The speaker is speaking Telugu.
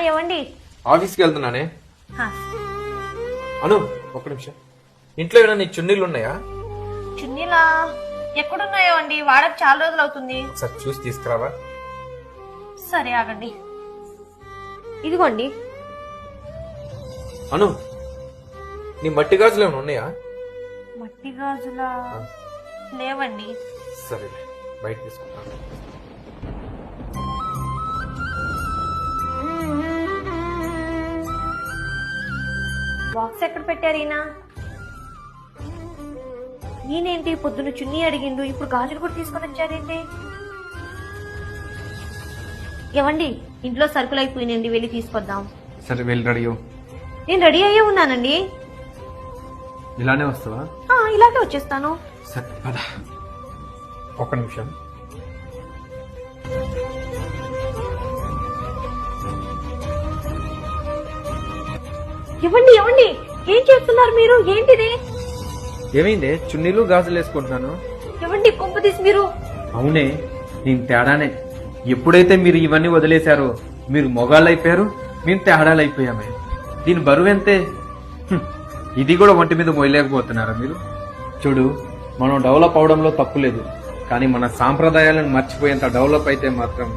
ఏవండి ఆఫీస్కి వెళ్తున్నానే. ఆ, అను ఒక్క నిమిషం. ఇంట్లో ఏమైనా నీ చున్నీళ్ళు ఉన్నాయా? చున్నీలా ఎక్కడున్నాయో అండి, వాడక చాలా రోజులు అవుతుంది. ఒకసారి చూసి తీసుకురావా? సరే ఆగండి. ఇదిగోండి. అను నీ మట్టి గాజులు ఏమైనా ఉన్నాయా? మట్టి గాజులా లేవండి. సరే బయట తీసుకుంటాను. బాక్స్ ఎక్కడ పెట్టారు ఈయన? ఈయనేంటి పొద్దున్న చున్నీ అడిగిండు, ఇప్పుడు గాజులు కూడా తీసుకొని వచ్చారేంటి? ఏవండి ఇంట్లో సరుకులు అయిపోయినండి, వెళ్ళి తీసుకొద్దాం. సరే వెళ్ళి రెడీ అవ్వు. నేను రెడీ అయ్యే ఉన్నానండి. ఇలానే వస్తావా? ఇలాగే వచ్చేస్తాను. సరే పద. ఒక్క నిమిషం. ఇవ్వండి ఇవ్వండి, ఏం చేస్తున్నారు మీరు? ఏంటిది? ఏమైంది? చున్నీలు గాజులు వేసుకుంటున్నాను. ఇవ్వండి, కొంప తీసి మీరు. అవునే, నేను తేడానే. ఎప్పుడైతే మీరు ఇవన్నీ వదిలేశారో మీరు మొగాళ్ళు అయిపోయారు, మేము తేడాలు అయిపోయామే. దీని బరువు ఎంతే? ఇది కూడా ఒంటి మీద మోయలేకపోతున్నారా మీరు? చూడు, మనం డెవలప్ అవడంలో తప్పు లేదు, కానీ మన సాంప్రదాయాలను మర్చిపోయేంత డెవలప్ అయితే మాత్రం